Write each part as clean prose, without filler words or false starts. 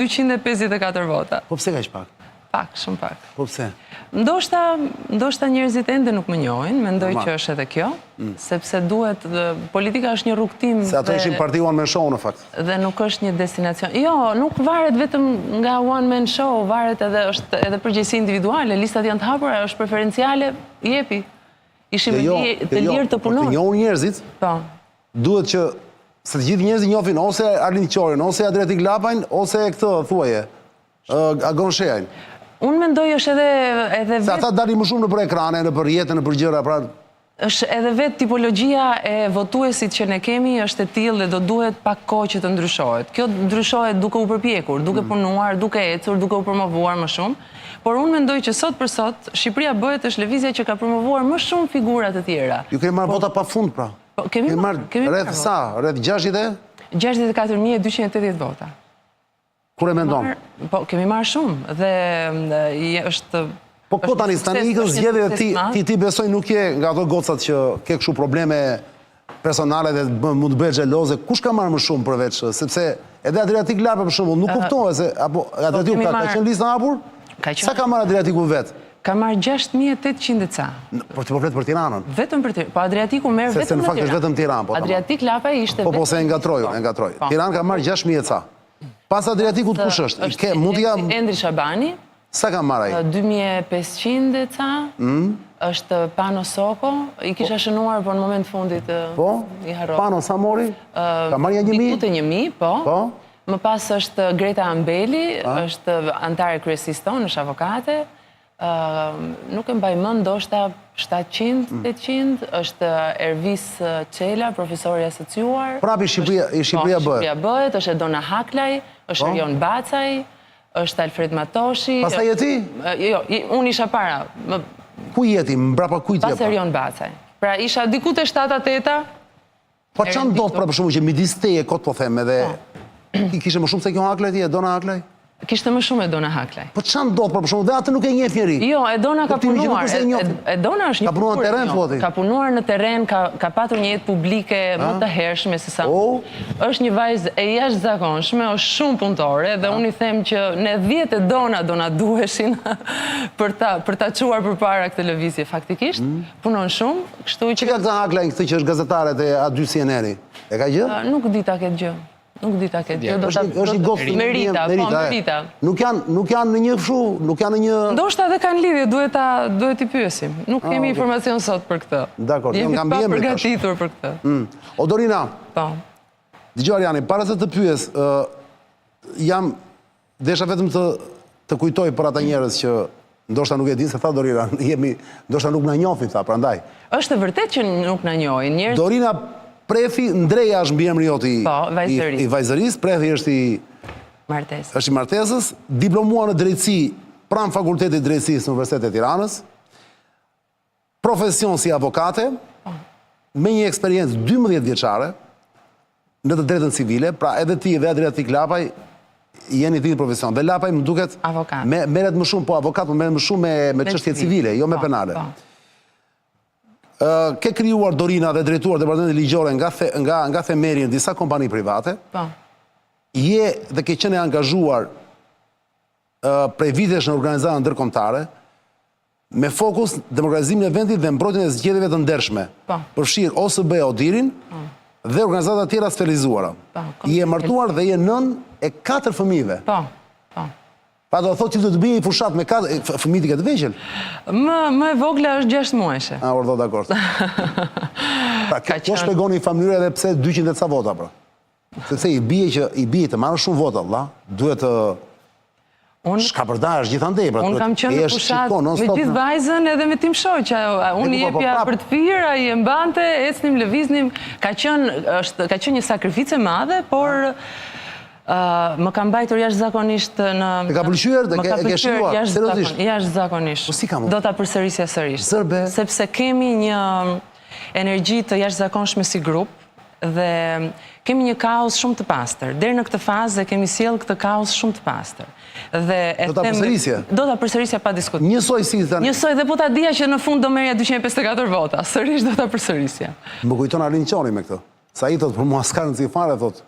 254 vota. Po pse ka që pak? Pak, shumë pak. Po pse? Ndoshta njerëzit ende nuk më njohin, mendoj që është edhe kjo, sepse duhet, politika është një rrugtim. Se ato ishin parti one man show në fakt. Dhe nuk është një destinacion. Jo, nuk varet vetëm nga one man show, varet edhe përgjegjësi individuale, listat janë të hapura, është preferenciale, jepi. Ishim të lirë të punojnë. Të njohur njerëzit, duhet që se të gjithë njerëzit njohin ose Arlin Qorin, ose Adriatik Lapajn, ose këtë thuaje, Agon Sheajn. Unë mendoj është edhe se ata dalin më shumë në për ekrane, në për jetën, në për gjëra, pra... është edhe vetë tipologjia e votuesit që ne kemi është e tillë dhe do duhet pak kohë që të ndryshohet. Kjo ndryshohet duke u përpjekur, duke punuar, duke ecur, duke u promovuar më shumë. Por unë mendoj që sot për sot, Shqipëria bëhet është lëvizja që ka promovuar më shumë figura të tjera. Ju keni marrë vota pa fund, pra? Kemi marrë. Rreth sa? Rreth 64.280 vota. Kur e mendon? Po, kemi marrë shumë dhe është... Po ko tani ikën zgjedhje dhe ti besoj nuk je nga ato gocat që ke kështu probleme personale dhe mund të bëhet xheloze. Kush ka marrë më shumë përveç? Sepse edhe Adriatik Lapa për shembull nuk kuptohet se apo Adriatiku ka qenë listë hapur? Sa ka marrë Adriatiku vet? Ka marrë 6.800 e ca. Por ti po flet për Tiranën? Vetëm për Tiranë. Po Adriatiku merr vetëm në Tiranë. Se në fakt është vetëm Tiranë. Adriatik Lapa ishte vetëm... Po se e ngatroj. Tiranë ka marrë 6.000 e ca. Pas Adriatikut kush është? Endri Shabani. Sa ka marrë ai? 2.500 e ca. Është Pano Soko. I kisha shënuar, por në moment fundit i harrova. Pano sa mori? Ka marrë 1.000? Dikute 1.000, po. Më pas është Greta Ambeli, është antare kryesisë tonë, është avokate. Nuk e mbaj mend, ndoshta 700-800, është Ervis Qela, profesori asociuar. Prapi Shqipëria bëhet. Shqipëria bëhet, është Dona Haklaj, është Erion Bacaj, është Alfred Matoshi. Pastaj je ti? Jo, unë isha para. Ku jeti? Mbrapa kujt je? Pas Erion Bacaj. Pra isha diku te 7-8. Po çan do të për shkakun që midis teje kot po them edhe kishe më shumë se kjo Haklaj ti, Dona Haklaj? Kishte më shumë e Dona Haklaj. Po çan do për shkakun dhe atë nuk e njeh njeri. Jo, e Dona ka punuar. E Dona është një ka punuar në terren thoti. Ka punuar në terren, ka patur një jetë publike më të hershme se sa. Është një vajzë e jashtëzakonshme, është shumë punëtore dhe unë i them që ne 10 e Dona duheshin për ta çuar përpara këtë lëvizje faktikisht. Punon shumë, kështu që çka ka Haklaj këtë që është gazetare te A2 CNN-i? E ka gjë? Nuk di ta këtë gjë. Nuk di ta këtë gjë. Është një gostë Merita. Nuk janë në një kështu, nuk janë në një... Ndoshta edhe kanë lidhje, duhet t'i pyesim. Nuk kemi informacion sot për këtë. Dakor, jam kam bie për përgatitur për këtë. O Dorina. Po. Dëgjoj Ariani, para se të pyes, desha vetëm të kujtoj për ata njerëz që ndoshta nuk e din se tha Dorina, ndoshta nuk na njohin tha, prandaj. Është vërtet që nuk na njohin njerëz. Dorina Prefi, Ndreja është mbiemri joti i vajzërisë, Prefi është i martesës, diplomuar në drejtësi pranë Fakultetit Drejtësisë në Universitetin e Tiranës, profesion si avokate, me një eksperiencë 12 vjeçare në të drejtën civile, pra edhe ti dhe Adriatik Lapaj jeni ti në profesion. Dhe Lapaj më duket merret më shumë, po avokat më merret më shumë me çështje civile, jo me penale. Ke krijuar Dorina dhe drejtuar departamentin ligjore nga themeri në disa kompani private. Je dhe ke qenë angazhuar prej vitesh në organizata ndërkombëtare me fokus demokratizimin e vendit dhe mbrojtjen e zgjedhjeve të ndershme. Përfshir OSB Odirin dhe organizata tjera sferizuara. Je martuar dhe je nën e 4 fëmijëve. Pa do thotë që do të bëjë i fushat me fëmijët e këtë vegjël? Më e vogla është 6 muajshe. Ordo, dakord. Kjo shpjegon një familje edhe pse 200 e ca vota, pra. Sepse i bie të marrë shumë vota, valla, duhet të shkapërdash gjithandej, pra. Unë kam qenë në fushat me gjithë vajzën edhe me tim shoqja. Unë i jepja për të pirë, ai e mbante, ecnim, lëviznim. Ka qenë një sakrificë e madhe, por më kam mbajtur jashtëzakonisht në... E ka pëlqyer dhe ke shluar, seriozisht? Jashtëzakonisht. Po si ka mund? Do ta përsërisja sërish. Zërbe? Sepse kemi një energji të jashtëzakonshme si grup dhe kemi një kaos shumë të pastër. Deri në këtë fazë kemi sjell këtë kaos shumë të pastër. Do ta përsërisja? Do ta përsërisja pa diskutim. Njësoj si tani? Njësoj dhe po ta dija që në fund do merrja 254 vota. Sërish do ta përsërisja. Më kujton Arlin Qori me këtë. Sa i thot për mua s'ka rëndësi fare, thot.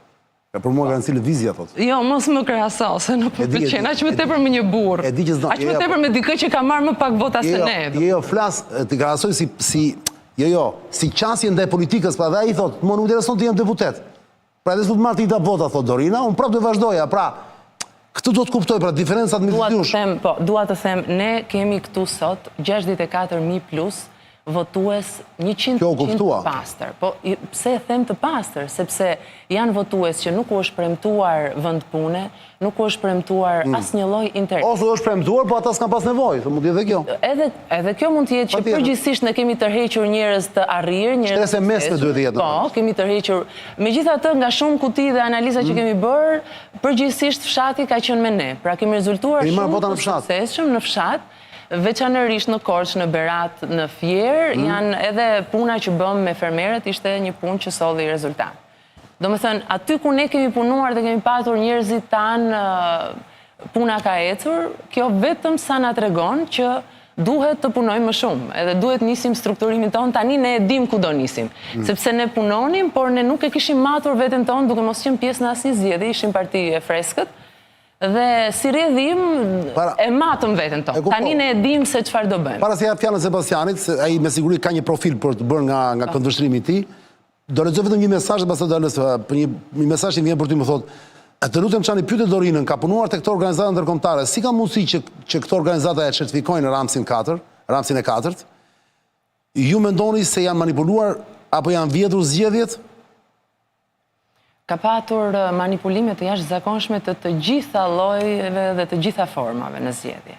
Për mua ka nësi lëvizja, thot. Jo, mos më krahaso, se nuk më pëlqen, aq më tepër me një burr. Aq më tepër me dikë që ka marrë më pak vota se ne. Jo, flas, ti krahasoj si qasje ndaj politikës, pra dhe ai thot, mua nuk intereson të jem deputet. Pra edhe s'u të marr ti ta vota, thot Dorina, unë prapë do vazhdoja, pra këtë do të kuptoj, pra diferencat me të Dua të them, ne kemi këtu sot 64.000 plus votues 100% pastër. Po, pse e them të pastër? Sepse janë votues që nuk u është premtuar vend pune, nuk u është premtuar asnjë lloj interesi. Ose u është premtuar, po ata s'kan pas nevojë, mund të jetë kjo. Edhe kjo mund të jetë që përgjithsisht ne kemi tërhequr njerëz të arrirë, njerëz Shtrese mesme duhet të jetë. Po, kemi tërhequr. Megjithatë, nga shumë kuti dhe analiza që kemi bërë, përgjithsisht fshati ka qenë me ne. Pra kemi rezultuar shumë të suksesshëm në fshat. Veçanërisht në Korçë, në Berat, në Fier, janë edhe puna që bëm me fermerët, ishte një punë që solli rezultat. Do me thënë, aty ku ne kemi punuar dhe kemi patur njerëzit tanë, puna ka ecur, kjo vetëm sa na tregon që duhet të punojmë më shumë, edhe duhet nisim strukturimin tonë, tani ne e dim ku do nisim. Sepse ne punonim, por ne nuk e kishim matur veten tonë, duke mos qenë pjesë në asnjë zgjedhje, ishim parti e freskët, dhe si rrjedhim e matëm veten tonë. Tani ne e dim se çfarë do bëjmë. Para se jap fjalën Sebastianit, se ai me siguri ka një profil për të bërë nga këndvështrimi i tij, do lexoj vetëm një mesazh pastaj do lës për një mesazh që vjen për ty më thotë, të lutem çani pyetë Dorinën, ka punuar tek këto organizata ndërkombëtare, si ka mundësi që këto organizata e certifikojnë Ramsin 4, Ramsin e 4? Ju mendoni se janë manipuluar apo janë vjedhur zgjedhjet? Ka patur manipulime të jashtëzakonshme të gjitha llojeve dhe të gjitha formave në zgjedhje.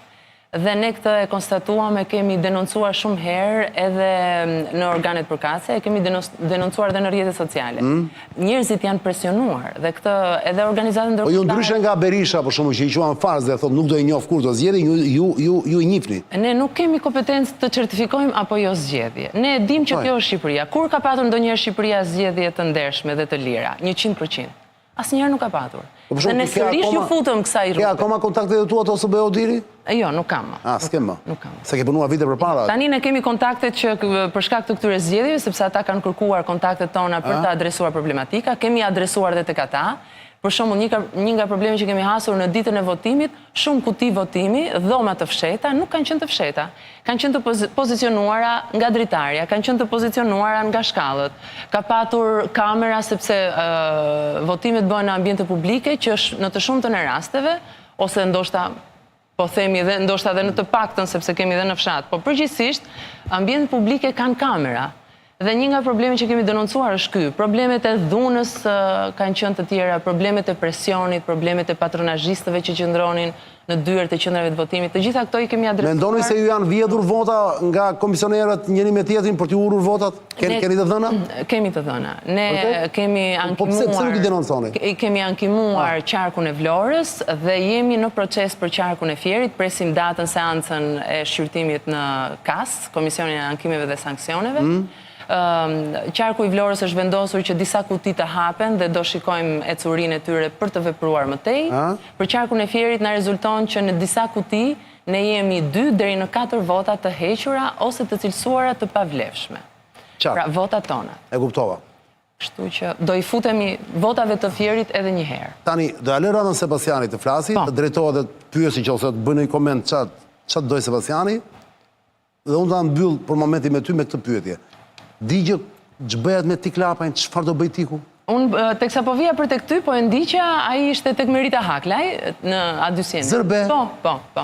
Dhe ne këtë e konstatuam, e kemi denoncuar shumë herë edhe në organet përkatëse, e kemi denoncuar edhe në rrjetet sociale. Njerëzit janë presionuar dhe këtë edhe organizatën ndërkombëtare. Po ju ndryshe nga Berisha, për shembull, që i quan farz dhe thotë nuk do i njoh kur do zgjedhje, ju i njihni. Ne nuk kemi kompetencë të certifikojmë apo jo zgjedhje. Ne e dim që kjo është Shqipëria. Kur ka patur ndonjëherë Shqipëria zgjedhje të ndershme dhe të lira? 100%. Asnjëherë nuk ka patur. Dhe ne sërish ju futëm kësaj rrugë. Ke akoma kontakte të tua të OSBE Odiri? Jo, nuk kam. S'kem më. Nuk kam. Se ke punuar vite përpara. Tani ne kemi kontaktet që për shkak të këtyre zgjedhjeve, sepse ata kanë kërkuar kontaktet tona për të adresuar problematika, kemi adresuar dhe tek ata. Për shembull, një nga problemet që kemi hasur në ditën e votimit, shumë kuti votimi, dhoma të fsheta, nuk kanë qenë të fsheta. Kanë qenë të pozicionuara nga dritarja, kanë qenë të pozicionuara nga shkallët. Ka patur kamera sepse votimet bëhen në ambiente publike, që në të shumtën e rasteve, ose ndoshta po themi dhe ndoshta edhe në të paktën sepse kemi edhe në fshat, po përgjithsisht ambientet publike kanë kamera. Dhe një nga problemet që kemi denoncuar është ky, problemet e dhunës kanë qenë të tjera, problemet e presionit, problemet e patronazhistëve që qëndronin në dyert e qendrave të votimit. Të gjitha këto i kemi adresuar. Mendoni se ju janë vjedhur vota nga komisionerët njëri me tjetrin për t'ju urur votat? Keni të dhëna? Kemi të dhëna. Ne kemi ankimuar. Po pse nuk i denonconi? Kemi ankimuar qarkun e Vlorës dhe jemi në proces për qarkun e Fierit, presim datën seancën e shqyrtimit në KAS, Komisionin e Ankimeve dhe Sanksioneve. Qarku i Vlorës është vendosur që disa kuti të hapen dhe do shikojmë ecurinë e tyre për të vepruar më tej. Për qarkun e Fierit na rezulton që në disa kuti ne jemi 2 deri në 4 vota të hequra ose të cilësuara të pavlefshme. Pra votat tona. E kuptova. Kështu që do i futemi votave të Fierit edhe një herë. Tani, do ja lë radhën Sebastianit të flasi, të drejtohet dhe të pyesi që ose të bëjë një koment çfarë doj Sebastiani, dhe unë ta mbyll për momentin me ty me këtë pyetje. Digjo ç'bëhet me Tiklapajn, çfarë do bëj Tiku? Unë teksa po vija për tek ty, po e ndiqja, ai ishte tek Merita Haklaj në A200. Zërbe? Po.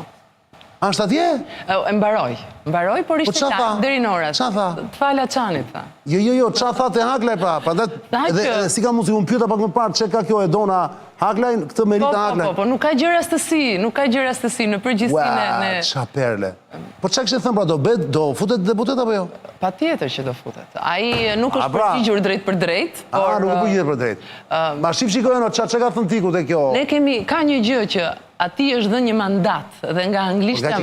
Ashtë atje? E mbaroj, por ishte lart deri në orat. Qa tha? Të fala Çanit, tha. Jo, qa tha te Haklaj pra? Edhe si ka mundsi unë pyeta pak më parë çe ka kjo e dona Haklaj, këtë Merita Haklaj? Po, nuk ka gjë rastësi, në përgjithësinë e... Qa perle. Po çka kishte thënë pra, do futet deputet apo jo? Patjetër që do futet. Ai nuk është përgjigjur drejt për drejt, por... Nuk është përgjigjur për drejt. Ma shikojnë, çka ka thënë Tiku te kjo? Ne ka një gjë që ati është dhe një mandat, dhe nga anglishtja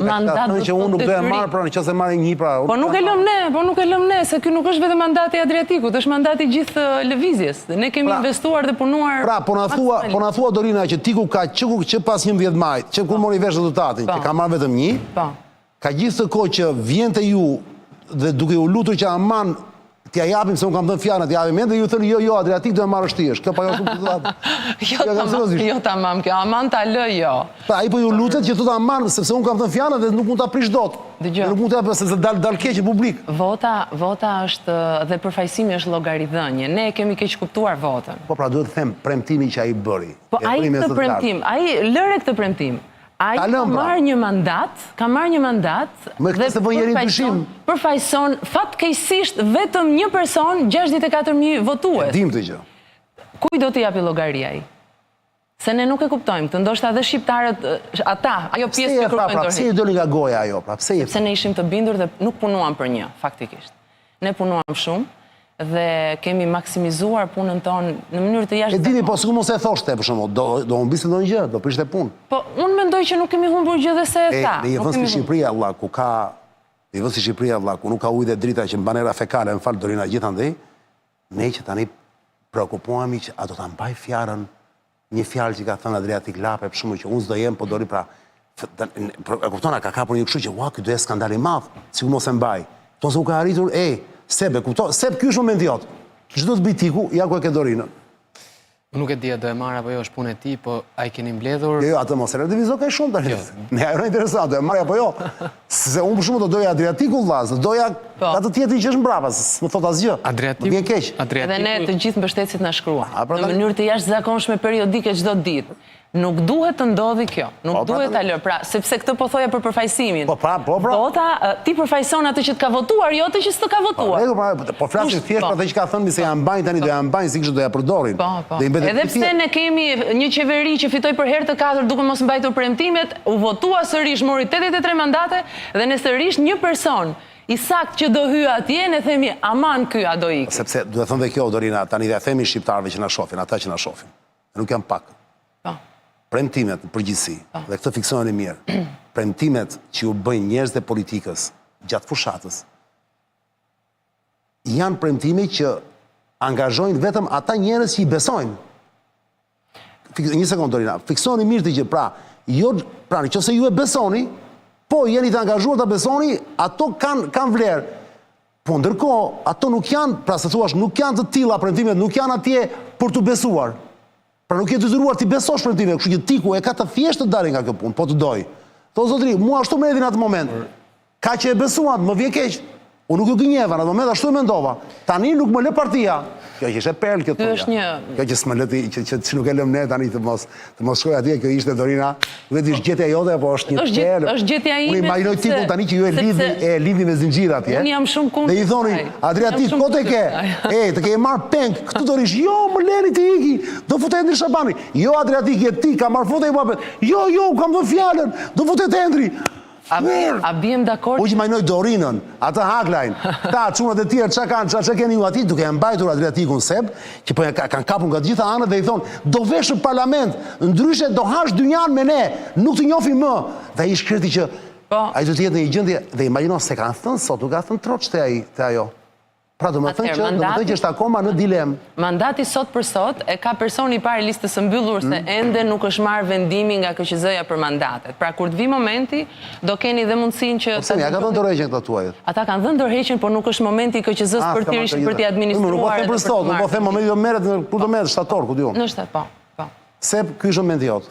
mandat dhe që unë nuk do e marrë, pra në që se marrë një pra... Po nuk e lëm ne, se kjo nuk është vetë mandati Adriatikut, është mandati gjithë lëvizjes. Ne kemi investuar dhe punuar... Pra, po na thua Dorina që Tiku ka që pas 11 majt, që kur mori vesh rezultatin, që ka marrë vetëm një, ka gjithë të kohë që vjen të ju dhe duke u lutur që aman t'ja japim se unë kam dhënë fjalën, t'ja japim dhe ju thënë jo, Adriatik do e marrë shtiesh. Kjo pa jo shumë të dhatë. Jo tamam, kjo aman ta lë jo. Pa, ai po ju lutet që të ta marrë, sepse unë kam thënë fjalën dhe nuk mund ta prish dot. Nuk mund t'ja sepse dal keq në publik. Vota është dhe përfaqësimi është llogaridhënie. Ne kemi keq kuptuar votën. Po pra duhet të them premtimin që ai bëri. Po ai këtë premtim, ai lëre këtë premtim. Ai ka marrë një mandat dhe përfaqëson fatkeqësisht vetëm një person 64.000 votues. Dim të gjë. Kuj do t'i japi llogaria ai? Se ne nuk e kuptojmë këtë, ndoshta edhe shqiptarët, ajo pjesë që kërkojnë dorëheqje. Pse i doli nga goja ajo, pra pse Sepse ne ishim të bindur dhe nuk punuam për një, faktikisht. Ne punuam shumë dhe kemi maksimizuar punën tonë në mënyrë të jashtëzakonshme. E dini, po sikur mos e thoshte për shembull, do humbiste ndonjë gjë, do prishte punë. Po unë mendoj që nuk kemi humbur gjë dhe se ta. Në një vend si Shqipëria, vëlla, ku nuk ka ujë dhe drita që mban era fekale, më fal Dorina gjithandej, ne që tani preokupohemi që a do ta mbaj fjalën, një fjalë që ka thënë Adriatik Lape, për shembull që unë s'do jem, po dori pra e kuptona ka kapur një kështu që ua, ky do jetë skandal i madh, sikur mos e mbaj. To se u ka arritur, Sebe, kupton, Seb ky është momenti jot. Çdo të bëj tiku, ja ku e ke Dorinën. Nuk e di a do e marr apo jo, është punë e tij, po ai keni mbledhur. Jo, atë mos e relativizo kaq shumë tani. Ne ajo interesant, do e marr apo jo. Se unë për shkakun do doja Adriatikun vllaz, doja atë tjetrin që është mbrapa, më thot asgjë. Adriatik. Vjen keq. Dhe ne të gjithë mbështetësit na shkruan. Në mënyrë të jashtëzakonshme periodike çdo ditë. Nuk duhet të ndodhi kjo. Nuk duhet ta lë. Pra, sepse këtë po thoja për përfaqësimin. Po pra. Vota, ti përfaqëson atë që të ka votuar, jo atë që s'të ka votuar. Po flasim thjesht për atë që ka thënë se ja mbajnë tani, do ja mbajnë si kështu do ja përdorin. Edhe pse ne kemi një qeveri që fitoi për herë të katërt duke mos mbajtur premtimet, u votua sërish, mori 83 mandate dhe ne sërish një person i sakt që do hyj atje, ne themi aman ky a do ikë. Sepse duhet thënë dhe kjo Dorina, tani dhe themi shqiptarëve që na shohin, ata që na shohin. Nuk janë pak. Premtimet në përgjithësi, dhe këtë fiksojnë e mirë, premtimet që u bëjnë njerëz dhe politikës gjatë fushatës, janë premtime që angazhojnë vetëm ata njerëz që i besojnë. Një sekond, Dorina, fiksojnë mirë të gjë, nëse ju e besoni, po jeni të angazhuar të besoni, ato kanë vlerë. Po ndërkohë, ato nuk janë, pra se thuash, nuk janë të tilla premtimet, nuk janë atje për të besuar. Pra nuk je detyruar ti besosh premtime, kështu që tiku e ka të thjeshtë të dalë nga kjo punë, po të doj. Tho zotëri, mua ashtu më edhin atë moment. Ka që e besuan, më vjen keq. Unë nuk ju gënjeva, në atë moment ashtu e mendova. Tani nuk më lë partia. Kjo që ishte perlë kjo thoja. Kjo që s'më lë që nuk e lëm ne tani të mos shkoj atje, kjo ishte Dorina. Nuk e di është gjetja jote apo është një perlë. Është gjetja ime. Unë imagjinoj tikun tani që ju e lidhni me zinxhir atje. Unë jam shumë kundër. Dhe i thoni, Adriatik, ko të ke? Të ke marr peng, këtu do rish. Jo, më leni të iki. Do futet Endri Shabani. Jo, Adriatik, je ti, ka marr foto i muhabet. Jo, kam dhënë fjalën. Do futet Endri. A bjem dakord? U që majnoj Dorinën, atë Haklajn, ta çunat e tjerë, çka keni ju ati, duke e mbajtur Adriatikun Seb, që po kanë kapur nga të gjitha anët dhe i thonë, do vesh në parlament, ndryshe do hash dynjan me ne, nuk të njohim më. Dhe ai shkreti që ai do të jetë në një gjendje dhe imagjino se kanë thënë sot, u ka thënë troç te ajo. Pra do më thënë që është akoma në dilemë. Mandati sot për sot e ka personi i parë listës së mbyllur se ende nuk është marrë vendimi nga KQZ-ja për mandatet. Pra kur të vi momenti, do keni dhe mundësinë që... Pse ja ka dhënë dorëheqjen këta tuajët? Ata kanë dhënë dorëheqjen, por nuk është momenti i KQZ-s për t'i administruar. Nuk po them për sot, nuk po them momenti do merret, kur do merret shtator, ku diun. Në shtat, po. Sep, ky është momenti jot.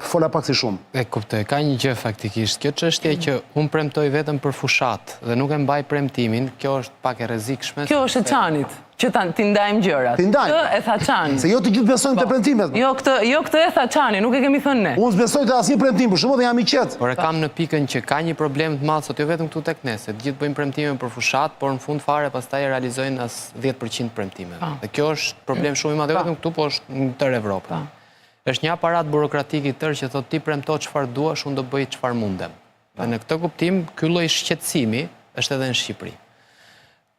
Fola pak si shumë. E kuptoj, ka një gjë faktikisht. Kjo çështje që unë premtoj vetëm për fushat dhe nuk e mbaj premtimin, kjo është pak e rrezikshme. Kjo është e Çanit, që ti ndajmë gjërat. Këtë e tha Çani. Se jo të gjithë besojnë te premtimet. Jo këtë e tha Çani, nuk e kemi thënë ne. Unë s'besoj te asnjë premtim, për shkakun jam i qetë. Por e kam në pikën që ka një problem të madh sot jo vetëm këtu tek ne, se të gjithë bëjmë premtime për fushat, por në fund fare pastaj realizojnë as 10% premtimeve. Dhe kjo është problem shumë i madh vetëm këtu, po është në tërë Evropën. Është një aparat burokratik i tërë që thot ti premto çfarë duash, unë do bëj çfarë mundem. Dhe në këtë kuptim, ky lloj shqetësimi është edhe në Shqipëri.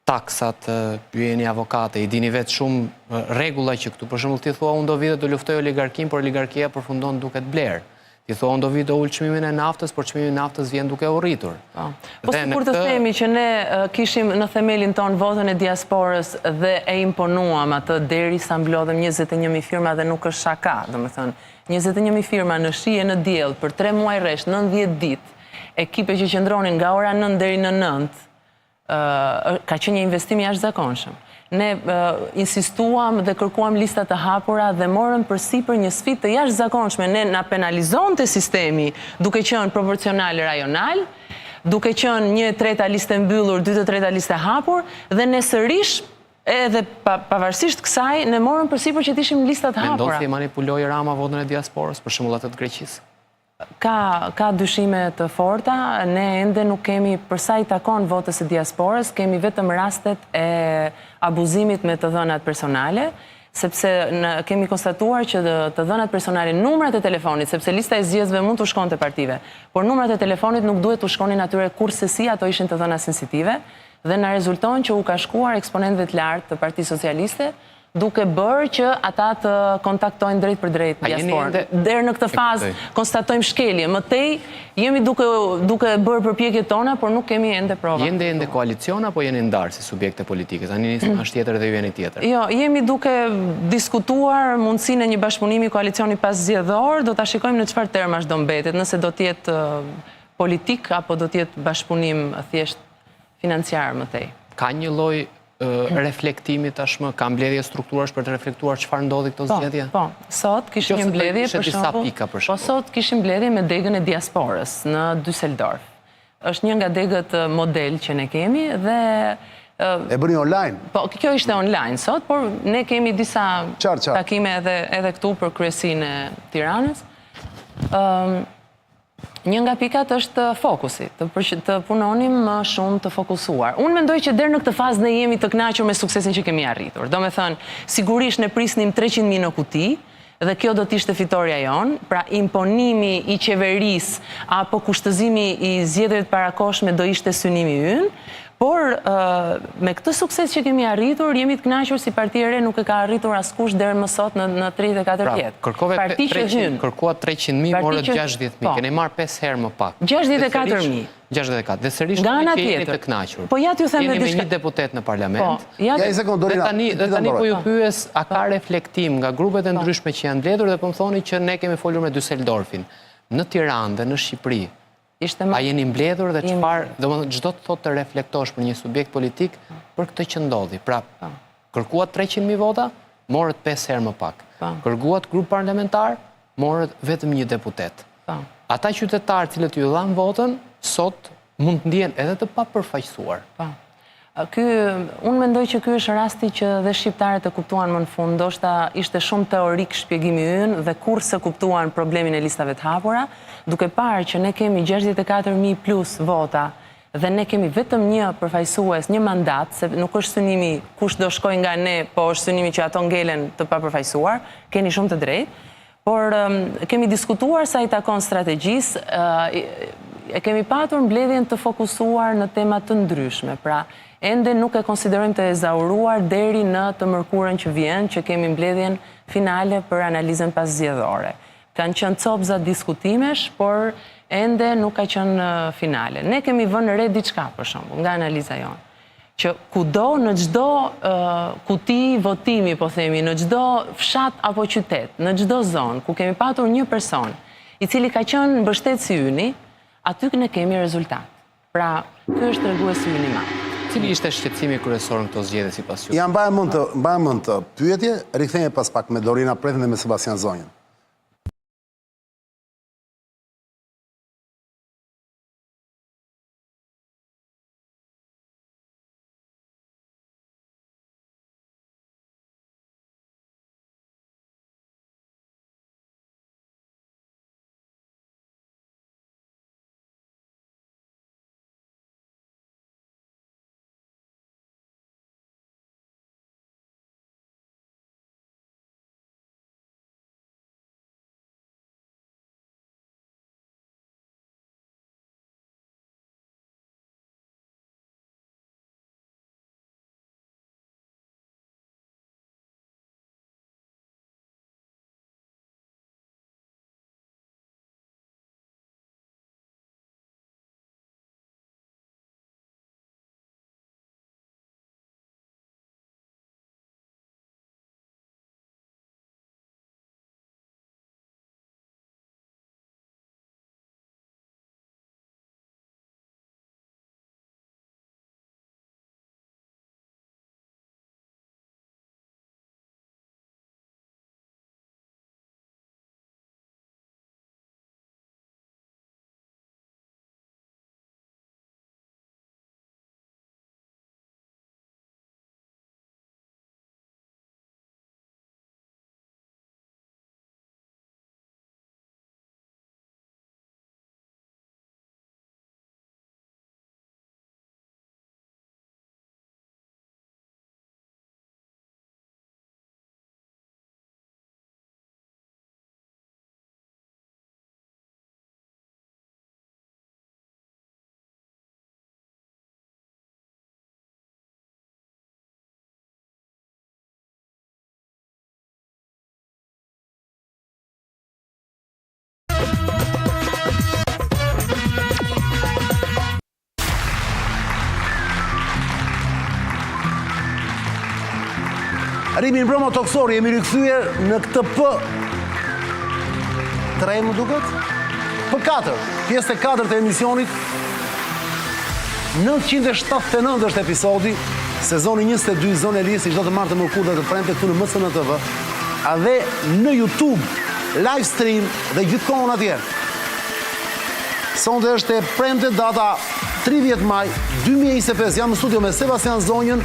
Taksat, ju jeni avokate, i dini vetë shumë rregulla që këtu. Për shembull ti thua unë do vi dhe do luftoj oligarkin, por oligarkia përfundon duke të blerë. Ti thua unë do vi do ul çmimin e naftës, por çmimi i naftës vjen duke u rritur. Po sikur të themi që ne kishim në themelin ton votën e diasporës dhe e imponuam atë derisa mblodhem 21.000 firma dhe nuk është shaka, domethënë 21.000 firma në shije në diell për 3 muaj rresht, 90 ditë, ekipe që qëndronin nga ora 9 deri në 9, ka qenë një investim i jashtëzakonshëm. ne insistuam dhe kërkuam listat të hapura dhe morëm përsipër një sfidë të jashtëzakonshme. Ne na penalizonte sistemi duke qenë proporcional rajonal, duke qenë 1/3 listë mbyllur, 2/3 listë hapur, dhe ne sërish edhe pavarësisht kësaj, ne morëm përsipër që të ishim listat hapura. Mendon se manipuloi Rama votën e diasporës, për shembull atë të Greqisë? Ka dyshime të forta, ne ende nuk kemi, përsa i takon votës e diasporës, kemi vetëm rastet e abuzimit me të dhënat personale, sepse kemi konstatuar që të dhënat personale, numrat e telefonit, sepse lista e zgjedhësve mund të shkon të partive, por numrat e telefonit nuk duhet të shkonin atyre kurse si ato ishin të dhëna sensitive, dhe na rezulton që u ka shkuar eksponentëve të lartë të Partisë Socialiste, duke bërë që ata të kontaktojnë drejt për drejt diasporën. Deri në këtë fazë konstatojmë shkelje. Mëtej jemi duke bërë përpjekjet tona, por nuk kemi ende prova. Jeni ende koalicion apo jeni ndarë si subjekte politike? Tani nisëm është tjetër dhe ju jeni tjetër. Jo, jemi duke diskutuar mundësinë e një bashkëpunimi koalicioni pas zgjedhor, do ta shikojmë në çfarë termash do mbetet, nëse do të jetë politik apo do të jetë bashkëpunim thjesht financiar mëtej. Ka një lloj reflektimi tashmë, ka mbledhje strukturash për të reflektuar çfarë ndodhi këto zgjedhje? Po, sot kishim një mbledhje po sot kishim mbledhje me degën e diasporës në Düsseldorf. Është një nga degët model që ne kemi dhe e bëni online? Po, kjo ishte online sot, por ne kemi disa takime edhe këtu për kryesinë e Tiranës. Një nga pikat është fokusi, të punonim më shumë të fokusuar. Unë mendoj që deri në këtë fazë ne jemi të kënaqur me suksesin që kemi arritur. Do me thënë, sigurisht ne prisnim 300.000 në kuti, dhe kjo do t'ishte fitoria jonë, pra imponimi i qeverisë apo kushtëzimi i zgjedhjeve të parakoshme do ishte synimi ynë, por me këtë sukses që kemi arritur, jemi të kënaqur si Parti e Re nuk e ka arritur askush deri më sot në 34 vjet. Kërkova 300.000, morët 60.000, keni marrë 5 herë më pak. 64.000. 64, dhe sërish nuk jeni të kënaqur. Po ja t'ju them jeni me një deputet në parlament. Dhe tani po ju pyes, a ka reflektim nga grupet e ndryshme që janë mbledhur dhe po më thoni që ne kemi folur me Düsseldorfin. Në Tiranë dhe në Shqipëri, a jeni mbledhur dhe çfarë, domethënë çdo të thotë të reflektosh për një subjekt politik për këtë që ndodhi. Pra, kërkuat 300.000 vota, morët 5 herë më pak. Kërkuat grup parlamentar, morët vetëm një deputet. Ata qytetarë cilët ju dhanë votën, sot mund të ndjen edhe të papërfaqësuar. Unë mendoj që ky është rasti që dhe shqiptarët e kuptuan më në fund, ndoshta ishte shumë teorik shpjegimi ynë dhe kurse kuptuan problemin e listave të hapura, duke parë që ne kemi 64.000 plus vota dhe ne kemi vetëm një përfaqësues, një mandat, se nuk është synimi kush do shkoj nga ne, po është synimi që ato ngelen të papërfaqësuar, keni shumë të drejtë, por kemi diskutuar sa i takon strategjisë, e kemi patur mbledhjen të fokusuar në tema të ndryshme, pra ende nuk e konsiderojmë të ezauruar deri në të mërkurën që vjen, që kemi mbledhjen finale për analizën pas zgjedhore. Kanë qenë copza diskutimesh, por ende nuk ka qenë finale. Ne kemi vënë re diçka, për shembull, nga analiza jonë, që kudo në çdo kuti votimi, po themi, në çdo fshat apo qytet, në çdo zonë ku kemi patur një person i cili ka qenë mbështetësi yni, aty ne kemi rezultat. Pra, ky është treguesi ynë i madh. Cili ishte shqetësimi kryesor në këto zgjedhje sipas juaj? Ja mbaj mend të pyetje, rikthehemi pas pak me Dorina Prethen dhe me Sebastian Zonjën. Rimi në broma toksori, jemi rikëthyër në këtë P3 më duket? P4, pjesë e 4 të emisionit. 979 është episodi, sezoni 22, zonë e lisi, çdo të martë të mërkur dhe të premte këtu në MSN TV, a dhe në YouTube, live stream dhe gjithkohon atje. Sonte është e premte data 30 maj 2025, jam në studio me Sebastian Zonjën,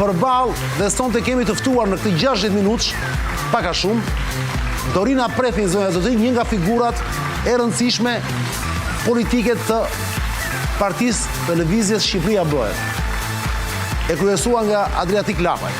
përballë dhe sonte kemi të ftuar në këtë 60 minutësh, pak a shumë, Dorina Prefin, zonja Zotin, një nga figurat e rëndësishme politike të partisë televizjes Shqipëria Bëhet. E kryesua nga Adriatik Lapaj.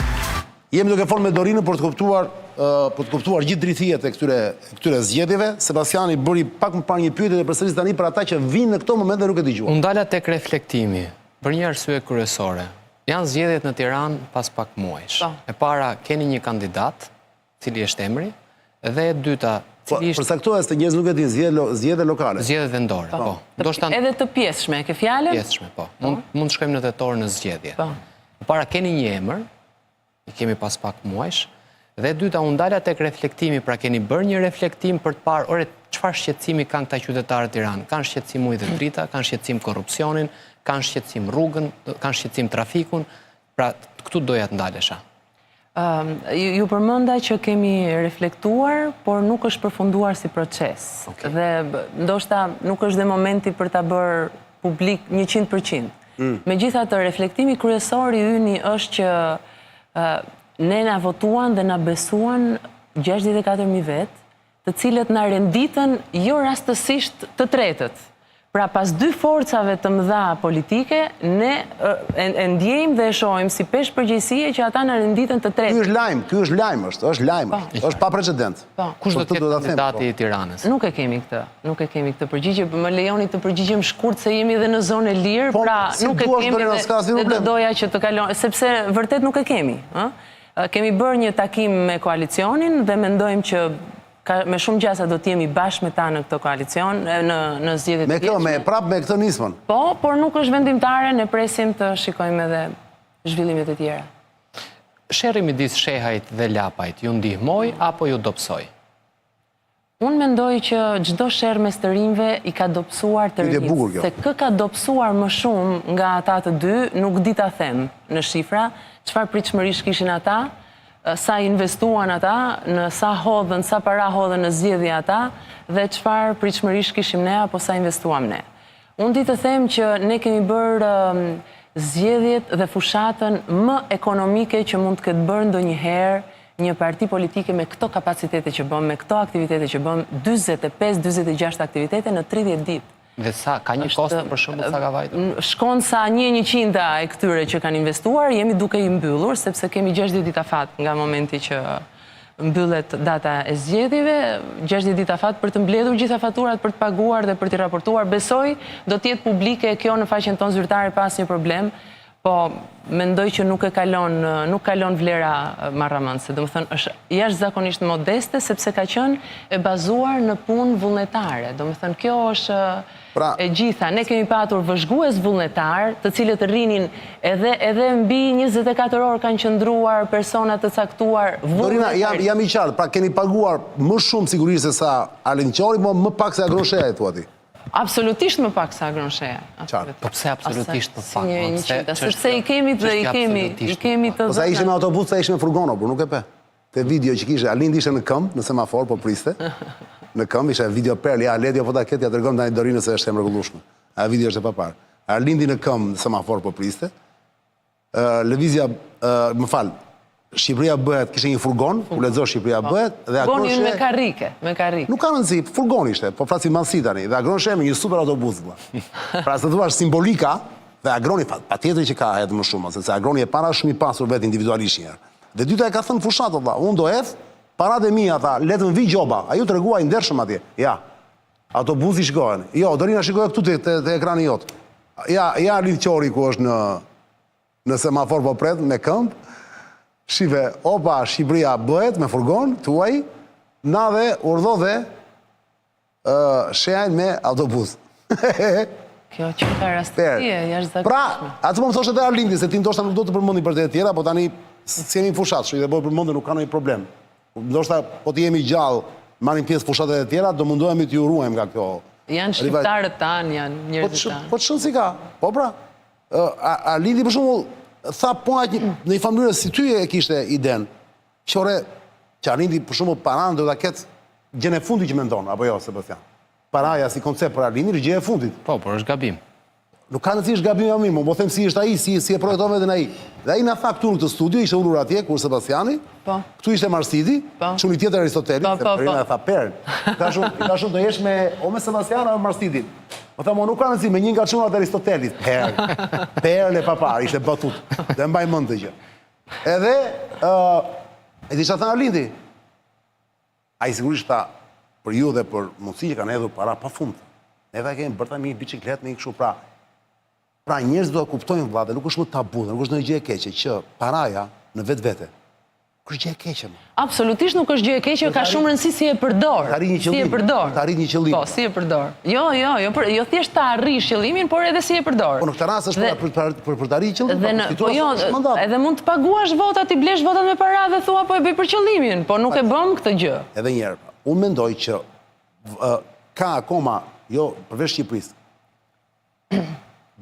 Jemi duke folur me Dorinën për të kuptuar gjithë drejtijet e këtyre zgjedhjeve. Sebastiani bëri pak më parë një pyetje dhe përsëris tani për ata që vinë në këto momente dhe nuk e dëgjuan. Unë dala tek reflektimi për një arsye kryesore. Janë zgjedhjet në Tiranë pas pak muajsh. E para keni një kandidat, cili është emri, dhe e dyta Përsaktohet se njerëzit nuk e dinë zgjedhje lokale. Zgjedhje vendore, po. Edhe të pjesshme, ke fjalën? Pjesshme, po. Mund të shkojmë në tetor në zgjedhje. Para keni një emër, i kemi pas pak muajsh, dhe dyta unë dala tek reflektimi, pra keni bërë një reflektim për të parë, ore, çfarë shqetësimi kanë këta qytetarë të Tiranë? Kanë shqetësim ujë dhe drita, kanë shqetësim korrupsionin, kanë shqetësim rrugën, kanë shqetësim trafikun, pra këtu doja të ndalesha. Ju përmenda që kemi reflektuar, por nuk është përfunduar si proces. Dhe ndoshta nuk është dhe momenti për ta bërë publik 100%. Megjithatë, reflektimi kryesor i yni është që ne na votuan dhe na besuan 64.000 vetë, të cilët na renditën jo rastësisht të tretët. Pra pas dy forcave të mëdha politike, ne e ndjejmë dhe e shohim si pesh përgjegjësie që ata na renditën të tretë. Ky është lajm, është lajm, është pa precedent. Kush do të jetë kandidati i Tiranës? Nuk e kemi këtë përgjigje, më lejoni të përgjigjem shkurt se jemi edhe në zonë e lirë, pra nuk e kemi dhe do doja që të kalon, sepse vërtet nuk e kemi. Kemi bërë një takim me koalicionin dhe mendojmë që me shumë gjasa do t'jemi bashkë me ta në këtë koalicion, në zgjedhjet e tjera. Prap me këtë nismën? Po, por nuk është vendimtare, ne presim të shikojmë edhe zhvillimet e tjera. Sherri midis Shehajt dhe Lapajt ju ndihmoj apo ju dobësoj? Unë mendoj që çdo sherr mes të rinjve i ka dobësuar të rinjt. Se kë ka dobësuar më shumë nga ata të dy, nuk di ta them në shifra, çfarë pritshmërish kishin ata, sa investuan ata, në sa hodhën, sa para hodhën në zgjedhje ata, dhe çfarë pritshmërish kishim ne apo sa investuam ne. Unë di të them që ne kemi bërë zgjedhjet dhe fushatën më ekonomike që mund të ketë bërë ndonjëherë një parti politike me këto kapacitete që bëm, me këto aktivitete që bëm, 25-26 aktivitete në 30 ditë. Dhe sa, ka një kost për shumë sa ka vajtur? Shkon sa 1/100 e këtyre që kanë investuar, jemi duke i mbyllur, sepse kemi 60 ditë afat nga momenti që mbyllet data e zgjedhjeve, 60 ditë afat për të mbledhur gjitha faturat, për të paguar dhe për të raportuar. Besoj do të jetë publike kjo në faqen tonë zyrtare pas një problem, po mendoj që nuk kalon vlera marramëndse. Do të thënë është jashtëzakonisht modeste sepse ka qenë e bazuar në punë vullnetare. Do të thënë kjo është e gjitha. Ne kemi patur vëzhgues vullnetar, të cilët rrinin edhe mbi 24 orë kanë qëndruar persona të caktuar vullnetar. Dorina, jam i qartë, pra keni paguar më shumë sigurisht se sa Arlind Qori, po më pak se Agron Sheha, thua ti. Absolutisht më pak se Agron Sheha. Po pse absolutisht më pak? Sepse i kemi të... Po sa ishte me autobus, sa ishte me furgono, por nuk e pe. Te video që kishe, Arlind ishte në këmbë, në semafor, po priste. Në këmbë ishte video perli, Ledio po ta ketë, ja tërgëm të një Dorinës se është e mrekullueshme. A video është e papar. Arlindi në këmbë, në semafor, po priste. Lëvizja, më falë, Shqipëria Bëhet, kishe një furgon, u lexo Shqipëria Bëhet, dhe Agron Sheha... Furgonin me karrike. Nuk ka rëndësi, furgon ishte, po flasim mallësi tani, dhe Agron Sheha me një super autobus. Pra se thuash simbolika, dhe Agroni patjetër që ka edhe më shumë, sepse Agroni e para shumë i pasur vetë individualisht një herë. Dhe dyta e ka thënë fushat, unë do hedh, paratë e mia, tha, le të vi gjoba, a ju treguaj ndershëm atje. Ja. Autobusi shikohen. Jo, Dorina shikoj këtu te ekrani jot. Ja, Arlind Qori ku është në semafor po pret me këmbë. Shive, opa, Shqipëria Bëhet me furgon, tuaj, na dhe urdho dhe Shehajn me autobus. Kjo që ka rastësie, jashtë Pra, zakonshme. atë më thoshe dhe Arlindi, se ti ndoshta nuk do të përmendi për të tjera, po tani si jemi fushat, që i dhe bojë përmendi nuk ka ndonjë problem. Ndoshta, po ti jemi gjallë, marrim pjesë fushatet e tjera, do mundohemi të ju ruajmë nga kjo. Janë shqiptarët tanë, janë njerëzit tanë. Po të shënë si ka, po pra. Arlindi për shembull tha punat në një familje si ty e kishte iden, që Arlindi për shembull paranë do ta ketë gjën e fundit që mendon, apo jo, Sebastian? Paraja si koncept për Arlindin është gjë e fundit. Po, por është gabim. Nuk ka nësi është gabim e mirë, po them si është ai, si e projekton vetën ai. Dhe ai na tha këtu në këtë studio, ishte ulur atje kur Sebastiani, këtu ishte Marsidi, çuni tjetër Aristoteli, se Perina e tha Perl. Ka shumë do jesh me Sebastian apo Marsidin. Po thamë nuk ka nësi me një nga çunat e Aristotelit, Perl e papar, ishte batut. Dhe mbaj mend të gjë. Edhe e di çfarë tha Arlindi? Ai sigurisht tha për ju dhe për mundësi që kanë hedhur para pafund. Neve kemi bërë tani bicikletë me kështu pra. Pra njerëzit do të kuptojnë vëlla, dhe nuk është më tabu, nuk është ndonjë gjë e keqe që paraja në vetvete. Nuk është gjë e keqe. Absolutisht nuk është gjë e keqe, ka shumë rëndësi si e përdor. Si e përdor. Të arrit një qëllim. Po, si e përdor. Jo thjesht ta arrish qëllimin, por edhe si e përdor. Po në këtë rast është për të arritur qëllimin. Po jo, edhe mund të paguash votat, i blesh votat me para dhe thua po e bëj për qëllimin, po nuk e bëm këtë gjë. Edhe një herë, unë mendoj që ka akoma, jo përveç Shqipërisë,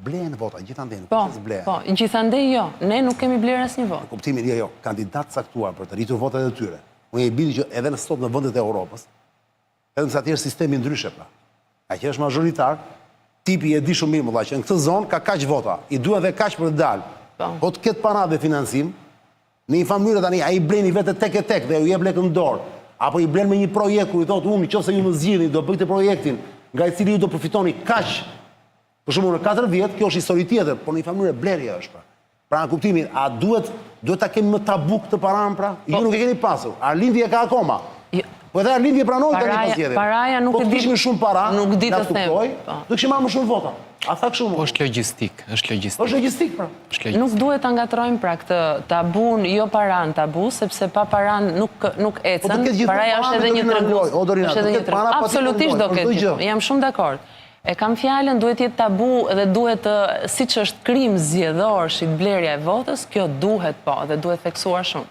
blehen vota, gjithandej, nuk është blehen. Po, gjithandej jo, ne nuk kemi bler asnjë votë. Në kuptimin jo, kandidatë caktuar për të rritur votat e tyre. Unë e bidi që edhe në sot në vendet e Europës, edhe nëse atje është sistemi ndryshe pra. Ka që është majoritar, tipi e di shumë mirë mëdha që në këtë zonë ka kaq vota, i duhet dhe kaq për të dalë. Po të ketë para dhe financim, në një familje tani ai bleni vetë tek e tek dhe ju jep lekën dorë, apo i blen me një projekt ku i thotë unë nëse ju më zgjidhni do bëj këtë projektin, nga i cili ju do përfitoni kaq. Për shembull në 4 vjet, kjo është histori tjetër, por në një familje blerja është pra. Pra në kuptimin, a duhet ta kemi më tabu këtë paranë pra? Ju nuk e keni pasur. Arlindi e ka akoma. Po edhe Arlindi e pranoi tani pas jetës. Paraja nuk e di. Po kishim shumë para, nuk di të them. Do kishim marrë më shumë vota. A tha kështu? Po është logjistik, është logjistik. Është logjistik pra. Nuk duhet ta ngatrojmë pra këtë tabun, jo paran tabu, sepse pa paran nuk ecën. Paraja është edhe një tregues. Absolutisht do ketë. Jam shumë dakord. E kam fjalën, duhet jetë tabu dhe duhet, siç është krim zgjedhor, shitblerja e votës, kjo duhet po dhe duhet theksuar shumë.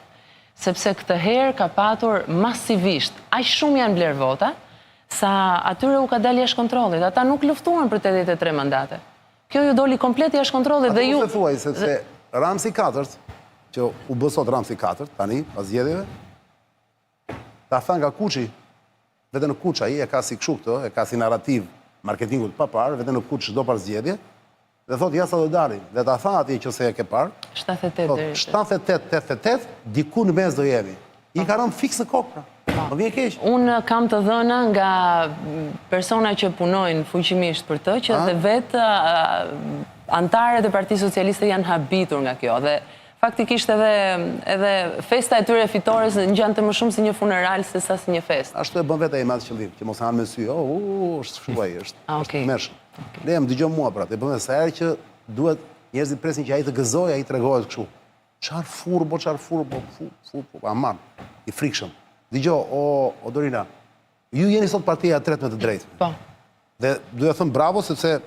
Sepse këtë herë ka patur masivisht, aq shumë janë bler vota, sa atyre u ka dalë jashtë kontrollit. Ata nuk luftuan për 83 mandate. Kjo ju doli komplet jashtë kontrollit dhe ju... Atë thuaj, sepse Ramsi 4, që u bë sot Ramsi 4, tani, pas zgjedhjeve, ta tha nga Kuçi, vete në Kuç ai e ka si kështu këtë, e ka si narrativ marketingut pa parë, vete në Kuç çdo par zgjedhje, dhe thot ja sa do dalin. Dhe ta tha atje që se e ke parë. 78, diku në mes do jemi. I ka rënë fiks në kokë. Më vjen keq. Unë kam të dhëna nga persona që punojnë fuqimisht për të, që dhe vetë antarët e Partisë Socialiste janë habitur nga kjo. Dhe faktikisht edhe festa e tyre fitores ngjan të më shumë si një funeral se sa si një festë. Ashtu e bën vetë ai me atë qëllim, që mos hanë me sy. Është shuaj, është mërshëm. Ne më dëgjoj mua pra, e bën sa herë që duhet njerëzit presin që ai të gëzojë, ai tregohet kështu. Çfarë furbo, aman, i frikshëm. Dëgjoj, o Dorina, ju jeni sot partia e tretë me të drejtë. Po. Dhe duhet të them bravo sepse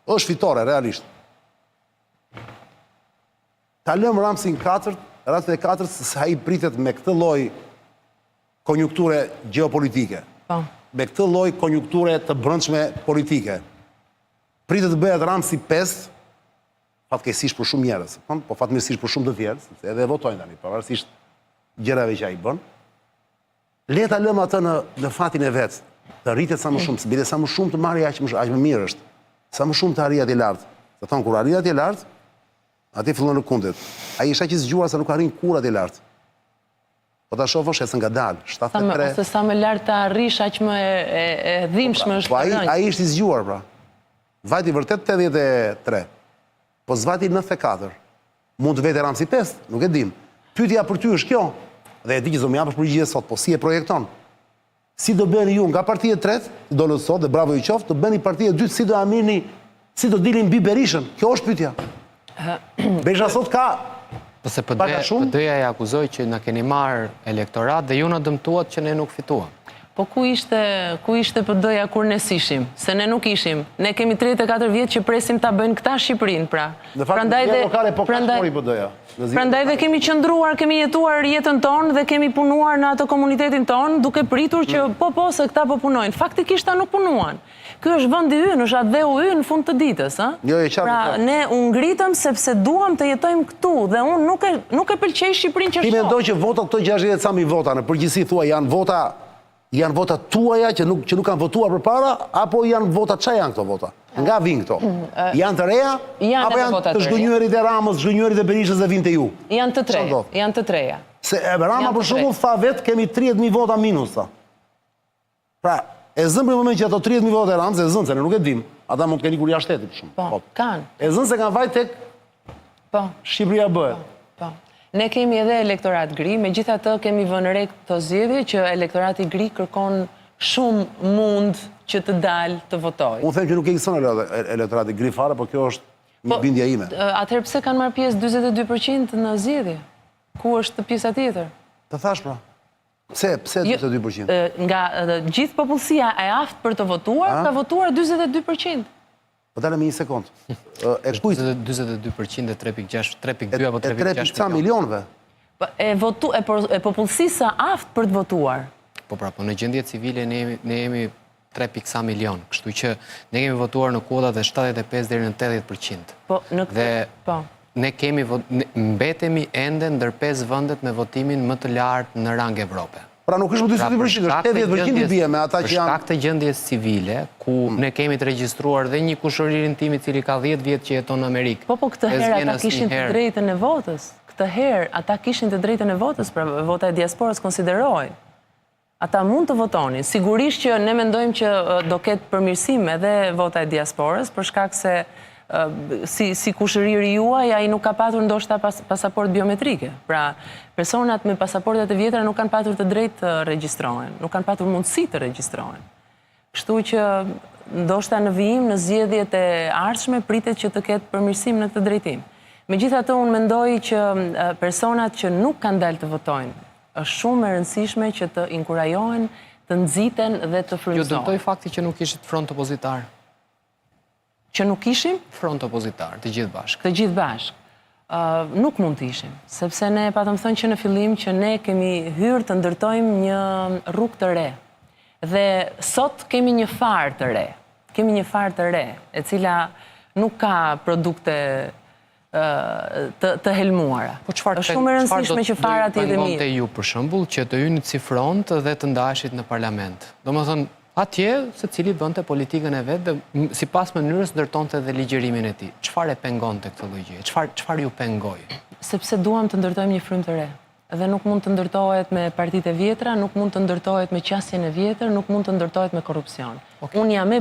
është fitore realisht. Ta lëm Ramsin 4, rastin e 4 se ai pritet me këtë lloj konjunkture gjeopolitike. Me këtë lloj konjunkture të brendshme politike. Pritet të bëhet Ramsi 5, fatkeqësisht për shumë njerëz, po fatmirësisht për shumë të tjerë, sepse edhe votojnë tani, pavarësisht gjërave që ai bën. Le ta lëm atë në fatin e vet, të rritet sa më shumë, bile sa më shumë të marrë aq më mirë është. Sa më shumë të arrijë atje lart. Do thonë kur arrijë atje lart, aty fillon në kundët. Ai është aq i zgjuar sa nuk arrin kur atje lart. Po ta shohësh se ngadal, 73. Ose sa më lart të arrish aq më e dhimbshme është. Po ai është i zgjuar pra. Vajti vërtet 83. Po zvati 94. Mund të vete Ramsi 5, nuk e dim. Pyetja për ty është kjo. Dhe e di që do më japësh përgjigje sot, po si e projekton? Si do bëni ju nga partia e tretë, do lë sot dhe bravo i qoftë, të bëni partia e dytë, si do amirni, si do dilin mbi Berishën? Kjo është pyetja. Berisha sot ka Pëse PD-ja e akuzoj që na keni marrë elektorat dhe ju na dëmtuat që ne nuk fituam. Po ku ishte PD-ja kur ne sishim? Se ne nuk ishim. Ne kemi 34 vjetë që presim ta bëjnë këta Shqipërinë, pra. Në fakt, në lokale po ka shmori PD-ja. Prandaj dhe kemi qëndruar, kemi jetuar jetën tonë dhe kemi punuar në atë komunitetin tonë duke pritur që po se këta po punojnë. Faktikisht ta nuk punuan. Ky është vendi ynë, është atë ynë në fund të ditës, ë? Jo, e qartë. Pra ne u ngritëm sepse duam të jetojmë këtu dhe unë nuk e pëlqej Shqipërinë që shoh. Ti mendoj që votat këto 60 ca mijë vota në përgjithësi thua janë vota tuaja që nuk kanë votuar përpara apo janë vota çfarë janë këto vota? Nga vinë këto? Janë të reja apo janë të zhgënjërit e Ramës, zhgënjërit e Berishës dhe vinë te ju? Janë të treja, janë të treja. Se Rama për shembull tha vetë kemi 30.000 vota minus tha. Pra, e zën për moment që ato 30.000 vota e Ramës e zën se ne nuk e dim. Ata mund të kenë ikur jashtë shtetit për shumë. Po, kanë. E zën se kanë vajt tek Shqipëria bëhet. Po. Ne kemi edhe elektorat gri, megjithatë kemi vënë re këto zgjedhje që elektorati gri kërkon shumë mund që të dalë të votojë. Unë them që nuk ekziston elektorati gri fare, por kjo është një bindje ime. Atëherë pse kanë marrë pjesë 42% në zgjedhje? Ku është pjesa tjetër? Të thash pra. Pse 42%? Nga gjithë popullsia e aftë për të votuar, ka votuar 42%. Po dalëm një sekund. E kujt? 22% e 3.6, 3.2 apo 3.6. E 3 milionëve? E popullsisë aftë për të votuar. Po pra, po në gjendje civile ne jemi 3.sa milion, kështu që ne kemi votuar në kuotat e 75 deri në 80%. Dhe ne mbetemi ende ndër 5 vendet me votimin më të lartë në rang Evrope. Pra nuk është 22%, është 80% i bie me ata që janë... Për shkak të gjendjes civile, ku ne kemi të regjistruar dhe një kushëririn tim i cili ka 10 vjetë që jeton në Amerikë. Po këtë herë ata kishin të drejtën e votës. Këtë herë ata kishin të drejtën e votës, pra vota e diasporës konsiderojnë. Ata mund të votonin. Sigurisht që ne mendojmë që do ketë përmirësim edhe vota e diasporës, për shkak se si kushëriri juaj, ai nuk ka patur ndoshta pasaport biometrike. Pra, personat me pasaportat e vjetra nuk kanë patur të drejtë të regjistrohen, nuk kanë patur mundësi të regjistrohen. Kështu që ndoshta në vijim, në zgjedhjet e ardhshme, pritet që të ketë përmirësim në këtë drejtim. Megjithatë, unë mendoj që personat që nuk kanë dalë të votojnë, është shumë e rëndësishme që të inkurajohen, të nxiten dhe të frymëzohen. Ju dëmtoi fakti që nuk ishit front opozitar. Që nuk ishim? Front opozitar, të gjithë bashkë. Të gjithë bashkë. Nuk mund të ishim, sepse ne patëm thënë që në fillim që ne kemi hyrë të ndërtojmë një rrugë të re. Dhe sot kemi një farë të re. Kemi një farë të re, e cila nuk ka produkte të helmuara. Është shumë e rëndësishme që fara të jetë mirë. Pengonte ju për shembull që të hynit si front dhe të ndaheshit në parlament. Domethënë, atje se cili bënte politikën e vetë dhe sipas mënyrës ndërtonte dhe ligjërimin e tij. Çfarë e pengonte këtë lloj gjëje? Çfarë ju pengoi? Sepse duam të ndërtojmë një frymë të re. Dhe nuk mund të ndërtohet me partitë e vjetra, nuk mund të ndërtohet me qasjen e vjetër, nuk mund të ndërtohet me korrupsion. Unë jam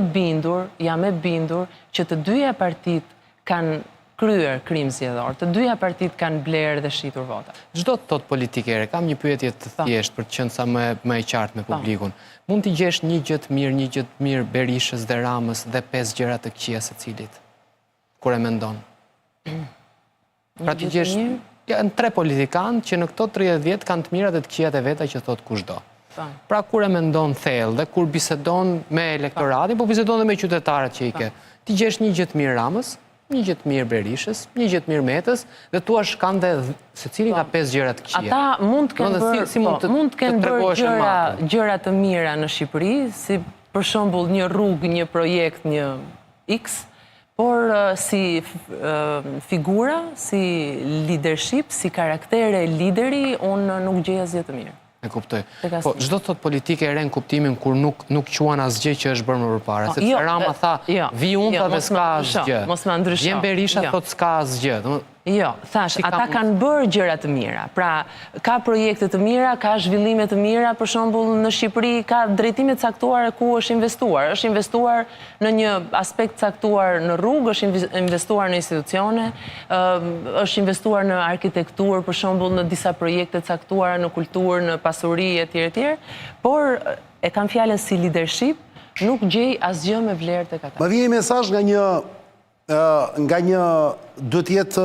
e bindur që të dyja partitë kanë kryer krim zgjedhor. Të dyja partitë kanë blerë dhe shitur vota. Çdo të thotë politikere, kam një pyetje të thjeshtë për të qenë sa më e qartë me publikun. Mund t'i gjesh një gjë të mirë Berishës dhe Ramës dhe 5 gjëra të këqija secilit? Kur e mendon? Pra t'i gjesh janë 3 politikanë që në këto 30 vjet kanë të mirat dhe të këqijat e veta që thot kushdo. Pra kur e mendon thellë dhe kur bisedon me elektoratin, po bisedon dhe me qytetarët që i ke, t'i gjesh një gjë të mirë Ramës, një gjë të mirë Berishës, një gjë të mirë Metës, dhe thua shkande secili nga 5 gjëra të këqija. Ata mund të kenë bërë gjëra të mira në Shqipëri, si për shembull një rrugë, një projekt, një X, por si figura, si leadership, si karaktere lideri, unë nuk gjeja asgjë të mirë. E kuptoj. Po, çdo thot politike e re në kuptimin kur nuk quan asgjë që është bërë më përpara. Sepse Rama tha, vi unë dhe s'ka asgjë. Vjen Berisha thot s'ka asgjë. Jo, thash, ata kanë bërë gjëra të mira. Pra, ka projekte të mira, ka zhvillime të mira, për shembull në Shqipëri ka drejtime të caktuara ku është investuar. Është investuar në një aspekt caktuar në rrugë, është investuar në institucione, është investuar në arkitekturë, për shembull në disa projekte të caktuara në kulturë, në pasuri etj. Por e kam fjalën si leadership, nuk gjej asgjë me vlerë tek ata. Më vjen mesazh nga një duhet jetë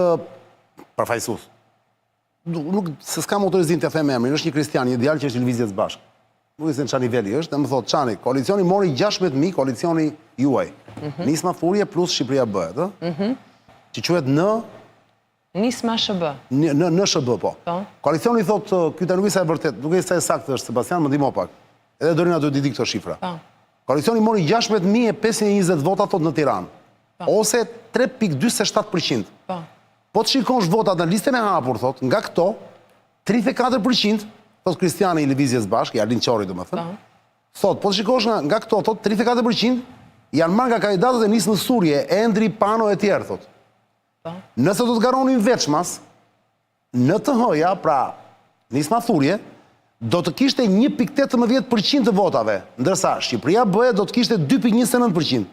përfaqësues. Se s'kam autorizim të them emrin, është një kristian, një djalë që është në lëvizjes bashkë. nuk e se në qa niveli është, dhe më thotë, Qani, koalicioni mori 16.000 koalicioni juaj. Nisma Furie plus Shqipëria bëhet, që quhet në... Nisma SHB. Në SHB, po. Koalicioni thotë, kjo të nuk isa e vërtet, nuk e isa e saktë është, Sebastian, më ndihmo pak. Edhe Dorina do t'i di këto shifra. Koalicioni mori 16.520 vota, thotë, në Tiranë. Ose 3.27%. Po të shikosh votat në listën e hapur, thotë, nga këto, 34%, thotë Kristiani i Lëvizjes Bashkë, i Arlin Qori, do më thënë, thotë, po të shikosh nga këto, thotë, 34%, janë marrë nga kandidatët e Nismës Surje, Endri, Pano e tjerë, thotë. Nëse do të garonin veçmas, në të hëja, pra Nisma Thurje, do të kishte 1.18% të votave, ndërsa Shqipëria bëhe do të kishte 2.29%.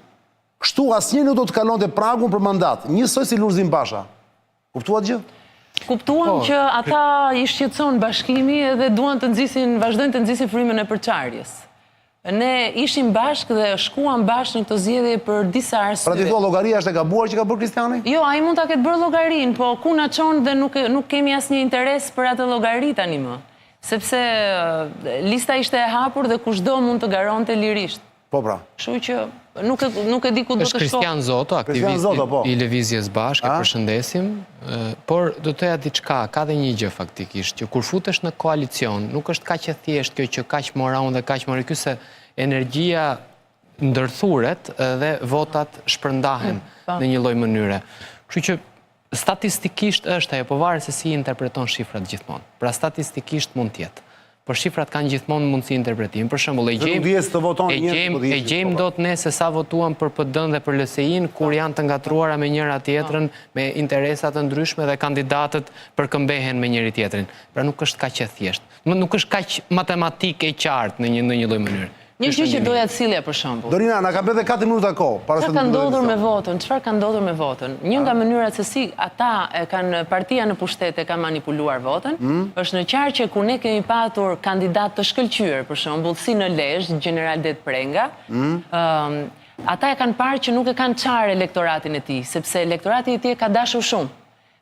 Kështu asnjë nuk do të kalonte pragun për mandat, njësoj si Lulzim Basha. Kuptuat gjë? Kuptuam që ata i shqetëson bashkimi dhe duan të nxisin, vazhdojnë të nxisin frymën e përçarjes. Ne ishim bashkë dhe shkuam bashkë në këto zgjedhje për disa arsye. Pra ti thua llogaria është e gabuar që ka bërë Kristiani? Jo, ai mund ta ketë bërë llogarin, po ku na çon dhe nuk kemi asnjë interes për atë llogari tani më. Sepse lista ishte e hapur dhe kushdo mund të garonte lirisht. Po pra. Kështu që nuk e di ku do të shkojë. Është Kristian Zoto, aktivist i Lëvizjes Bashkë, e përshëndesim, por do të thoya diçka, ka dhe një gjë faktikisht, që kur futesh në koalicion, nuk është kaq e thjeshtë kjo që kaq mora unë dhe kaq mora ky, se energjia ndërthuret dhe votat shpërndahen në një lloj mënyre. Kështu që statistikisht është ajo, po varet se si interpreton shifrat gjithmonë. Pra statistikisht mund të jetë. Por shifrat kanë gjithmonë mundësi interpretimi. Për shembull, e gjejmë dot ne se sa votuan për PD-n dhe për LSI-n, kur janë të ngatruara me njëra tjetrën, me interesat të ndryshme dhe kandidatët përkëmbehen me njëri tjetrin. Pra nuk është kaq e thjeshtë. Nuk është kaq matematikë e qartë në një lloj mënyre. Një gjë që doja të sillja për shembull. Dorina, na ka bërë 4 minuta kohë. Çfarë ka ndodhur me votën? Çfarë ka ndodhur me votën? Një nga mënyrat se si ata partia në pushtet e ka manipuluar votën, është në qarqe ku ne kemi patur kandidat të shkëlqyer, për shembull, si në Lezhë, General Det Prenga, ata e kanë parë që nuk e kanë çarë elektoratin e tij, sepse elektorati i tij ka dashur shumë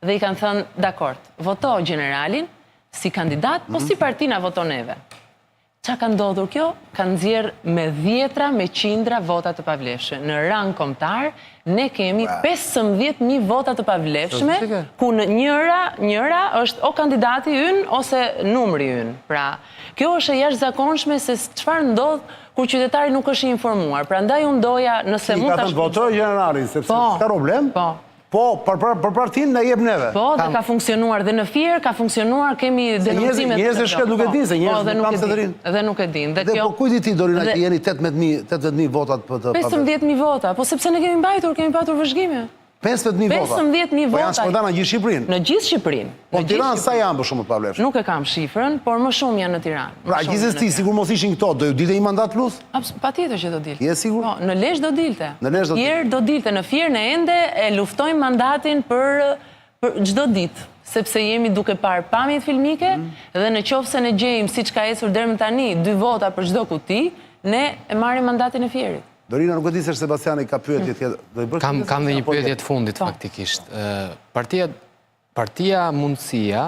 dhe i kanë thënë, dakord, voto generalin si kandidat, po si parti na voton neve. Qa ka ndodhur kjo? Ka nxjerrë me dhjetra, me qindra vota të pavlefshme. Në rang kombëtar, ne kemi 15.000 vota të pavlefshme, ku në njëra është o kandidati ynë, ose numri ynë. Pra, kjo është e jashtëzakonshme se çfarë ndodh kur qytetari nuk është i informuar. Pra, ndaj unë doja, nëse mund ta shpjegoj. Ka të votoj generalin, sepse ka problem. Po, për partin në jep neve. Po, dhe ka funksionuar dhe në Fier, ka funksionuar, kemi denoncimet... Njerëz e shkret nuk e din, se njerëz nuk kam se të rinë. Dhe nuk e din. Dhe po kujti ti, Dorina, që jeni 18.000 votat për të... 15.000 vota, po sepse ne kemi mbajtur, kemi patur vëzhgime. 15.000 vota? 15.000 vota. Po janë shpërndarë në gjithë Shqipërinë? Në gjithë Shqipërinë. Po në Tiranë sa janë për shumë të pavlefshme? Nuk e kam shifrën, por më shumë janë në Tiranë. Pra, gjithsesi, sigur mos ishin këto, do ju dilte një mandat plus? Patjetër që do dilte. Je sigur? Po, në Lezhë do dilte. Në Lezhë do dilte. Fier do dilte. Në Fier në ende e luftojmë mandatin për çdo ditë, sepse jemi duke parë pamjet filmike dhe në qoftë se ne gjejmë siç ka ecur deri më tani 2 vota për çdo kuti, ne e marrim mandatin e Fierit. Dorina, nuk e di se Sebastiani ka pyetje tjetër. Kam dhe një pyetje të fundit, faktikisht. Partia Mundësia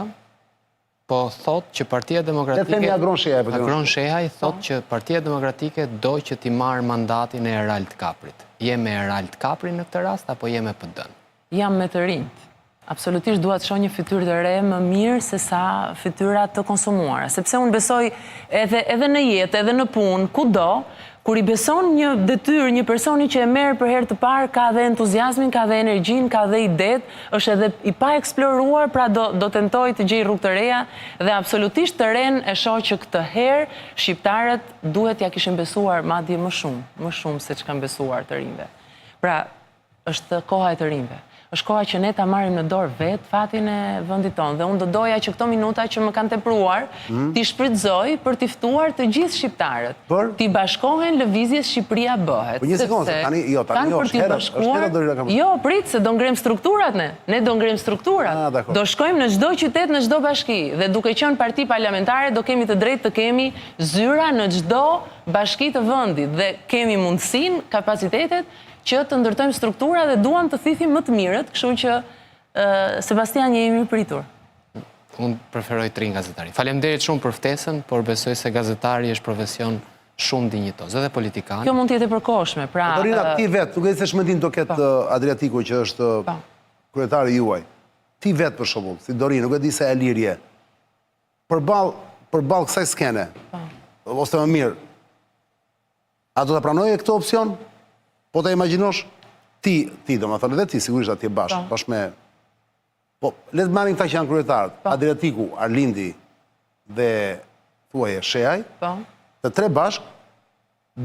po thot që Partia Demokratike... Agron Shehaj thot që Partia Demokratike do që ti marrë mandatin e Erald Kaprit. Je me Erald Kaprin në këtë rast, apo je me PD-n? Jam me të rinjt. Absolutisht duhet të shoh një fytyrë të re më mirë se sa fytyra të konsumuara. Sepse unë besoj edhe në jetë, edhe në punë, kudo, kur i beson një detyrë, një personi që e merr për herë të parë, ka dhe entuziazmin, ka dhe energjinë, ka dhe idet, është edhe i pa eksploruar, pra do tentoj të gjej rrugë të reja dhe absolutisht të ren e shoh që këtë herë shqiptarët duhet ja kishin besuar madje më shumë se ç'kan besuar të rinjve. Pra, është koha e të rinjve. Është koha që ne ta marrim në dorë vetë fatin e vendit tonë. Dhe unë do doja që këto minuta që më kanë tepruar, t'i shfrytëzoj për t'i ftuar të gjithë shqiptarët. T'i bashkohen lëvizjes Shqipëria bëhet. Po një sekondë, tani jo, Jo, prit se do ngrem strukturat ne. Ne do ngrem strukturat. Do shkojmë në çdo qytet, në çdo bashki. Dhe duke qenë parti parlamentare, do kemi të drejtë të kemi zyra në çdo bashki të vendit. Dhe kemi mundësinë, kapacitetet që të ndërtojmë struktura dhe duam të thithim më të mirët, kështu që Sebastian jemi pritur. Unë preferoj 3 gazetari. Faleminderit shumë për ftesën, por besoj se gazetari është profesion shumë dinjitoz, edhe politikan. Kjo mund t'jetë e përkohshme, pra... Dorina, ti vetë, nuk e se shmendin do ketë Adriatiku që është kryetari juaj. Ti vetë për shembull, si Dorina, nuk e di se e lirje. Përballë kësaj skene, ose më mirë, a do të pranoje këtë opcion? Po të imagjinosh? Ti do më thënë, edhe ti, sigurisht atje bashkë me... Po, letë marrim këta që janë kryetarët, Adriatiku, Arlindi dhe thuaje Sheaj, të 3 bashkë,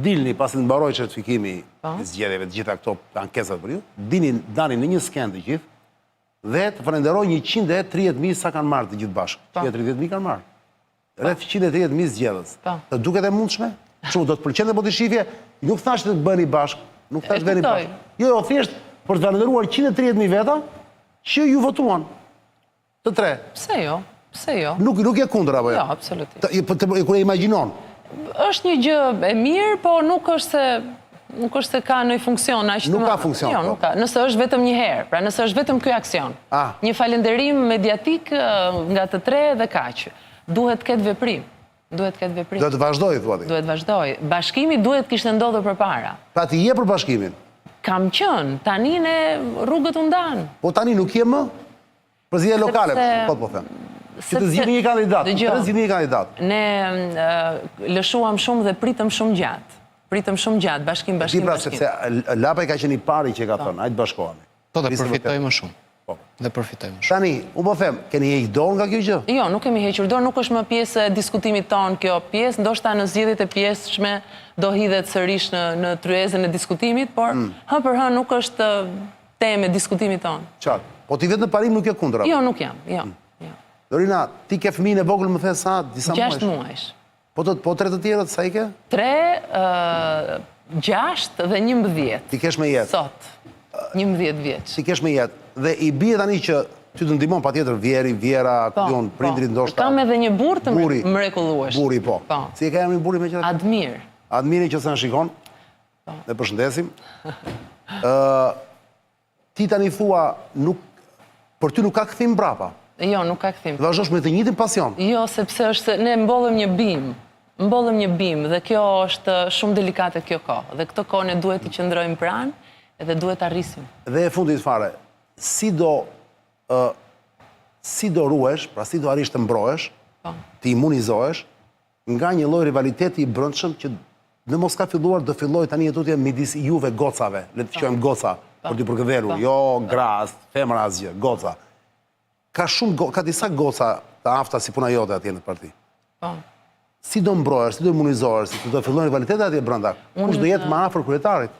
dilni pasi të mbaroj certifikimi i zgjedhjeve të gjitha këto ankesat për ju, dani në një sken të gjithë, dhe të falenderoj 130.000 sa kanë marrë të gjithë bashkë. 130.000 kanë marrë. Rreth 130.000 zgjedhës. Të duket e mundshme? Shumë, do të pëlqente po të shifje, nuk thash të bëni bashkë, nuk thash të bëni bashkë. Jo, thjesht për të falenderuar 130.000 veta që ju votuan. Të 3. Pse jo? Pse jo? Nuk je kundër apo jo? Jo, absolutisht. Kur e imagjinon. Është një gjë e mirë, po nuk është se ka në funksion. Nuk ka funksion. Jo, nuk ka. Nëse është vetëm një herë, pra nëse është vetëm ky aksion. Një falenderim mediatik nga të 3 dhe kaq. Duhet këtë veprim. Duhet të vazhdoj, thua ti. Duhet vazhdoj. Bashkimi duhet kishte ndodhur përpara. Pra ti je për bashkimin? Kam qenë, tani ne rrugët u ndanë. Po tani nuk je më? Përzije lokale, po them. Që të zgjidhni një kandidat, Ne lëshuam shumë dhe pritëm shumë gjatë. Bashkim. Ti pra, sepse Lapaj ka qenë i pari që ka thënë, ajtë bashkohemi. Po dhe përfitojmë shumë. Tani, unë po them, keni hequr dorë nga kjo gjë? Jo, nuk kemi hequr dorë, nuk është më pjesë e diskutimit tonë kjo pjesë, ndoshta në zgjedhjet e pjesëshme do hidhet sërish në tryezën e diskutimit, por hën për hën nuk është temë e diskutimit tonë. Qartë, po ti vetë në parim nuk je kundër? Jo, nuk jam, jo. Dorina, ti ke fëmijën e vogël më the sa disa muajsh? 6 muajsh. Po 3 të tjerët sa i ke? 3, 6 dhe 11. Ti kesh me jetë? Sot, 11 vjeç. Ti kesh me jetë. Dhe i bie tani që ty të ndihmon patjetër Viera, kujon, prindrit ndoshta. Kam edhe një burr të mrekullueshëm. Burri, po. Si e ka emrin burri me qenë? Admir. Admiri që se në shikon. Ne përshëndesim. Ti tani thua, për ty nuk ka kthim brapa? Jo, nuk ka kthim. Vazhdosh me të njëjtin pasion? Jo, sepse është ne mbollëm një bim. Mbollëm një bim dhe kjo është shumë delikate kjo kohë. Dhe këtë kohë ne duhet të qëndrojmë pranë edhe duhet të arrisim. Dhe e fundit fare, si do ruhesh, pra si do arish të mbrohesh, të imunizohesh, nga një lloj rivaliteti i brendshëm që në mos ka filluar, do filloj tani jetutje midis juve gocave, le të quajmë goca, për të përkëdhelur, jo gras, femra asgjë, goca. Ka disa goca të afta si puna jote atje në parti. Si do mbrohesh, si do imunizohesh, si do fillojnë rivalitete atje brenda, kush do jetë më afër kryetarit?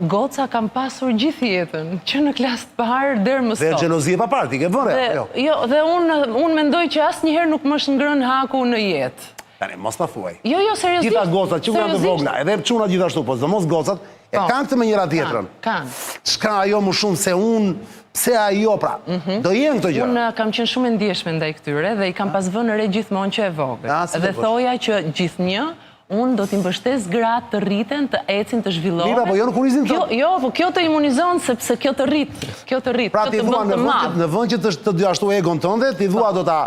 Goca kam pasur gjithë jetën, që në klasë të parë deri më sot. Dhe xhelozi e paparti, ke vënë? Jo, dhe unë mendoj që asnjëherë nuk më është ngrënë haku në jetë. Tani, mos ta thuaj. Jo, seriozisht. Gjitha gocat, që janë të vogla, edhe çuna gjithashtu, po mos gocat, e kanë këtë me njëra tjetrën. Kanë. Çka ajo më shumë se unë, pse ajo pra? Do jenë këto gjëra. Unë kam qenë shumë e ndjeshme ndaj këtyre dhe i kam pas vënë re gjithmonë që e vogël. Dhe thoja që gjithnjë unë do t'i mbështes gratë të rriten, të ecin, të zhvillohen. Mira, po jo në kurizin të... Jo, po kjo të imunizon, sepse kjo të rrit. Pra ti thua në vënd që të dyashtu egon tënde, ti thua do ta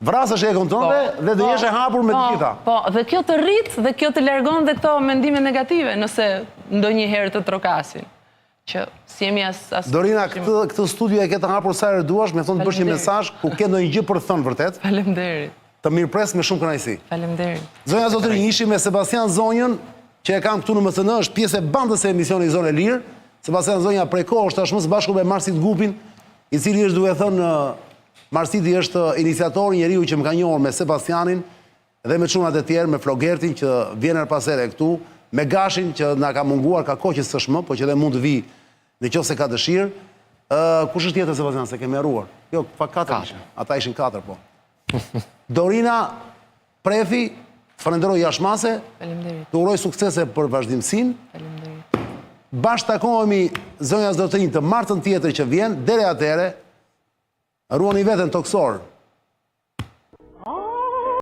vrasësh egon tënde dhe do jesh e hapur me të gjitha. Po, dhe kjo të rrit dhe kjo të largon dhe këto mendime negative, nëse ndonjëherë të trokasin. Që si jemi as... Dorina, këtë studio e ke të hapur sa herë duash, me thonë të bësh një mesazh ku ke ndonjë gjë për të thënë vërtet. Faleminderit. Të mirëpres me shumë kënaqësi. Faleminderit. Zonja Zotëri, ishim me Sebastian Zonjën, që e kam këtu në MCN, është pjesë e bandës e emisionit Zonë e Lirë. Sebastian Zonja prej kohë është tashmë së bashku me Marsit Gupin, i cili është duke thënë Marsiti është iniciatori, njeriu që më ka njohur me Sebastianin dhe me çunat e tjerë, me Flogertin që vjen her pas here këtu, me Gashin që na ka munguar ka kohë që s'është më, po që edhe mund të vi nëse ka dëshirë. Kush është tjetër Sebastian, se kemi harruar? Jo, pa 4 ishin. Ata ishin 4 po. Dorina Prefi, falenderoj jashmase, të uroj suksese për vazhdimsinë. Bashkë takohemi zonja Zotërin të martën tjetër që vjen, deri atëherë, ruani veten toksor.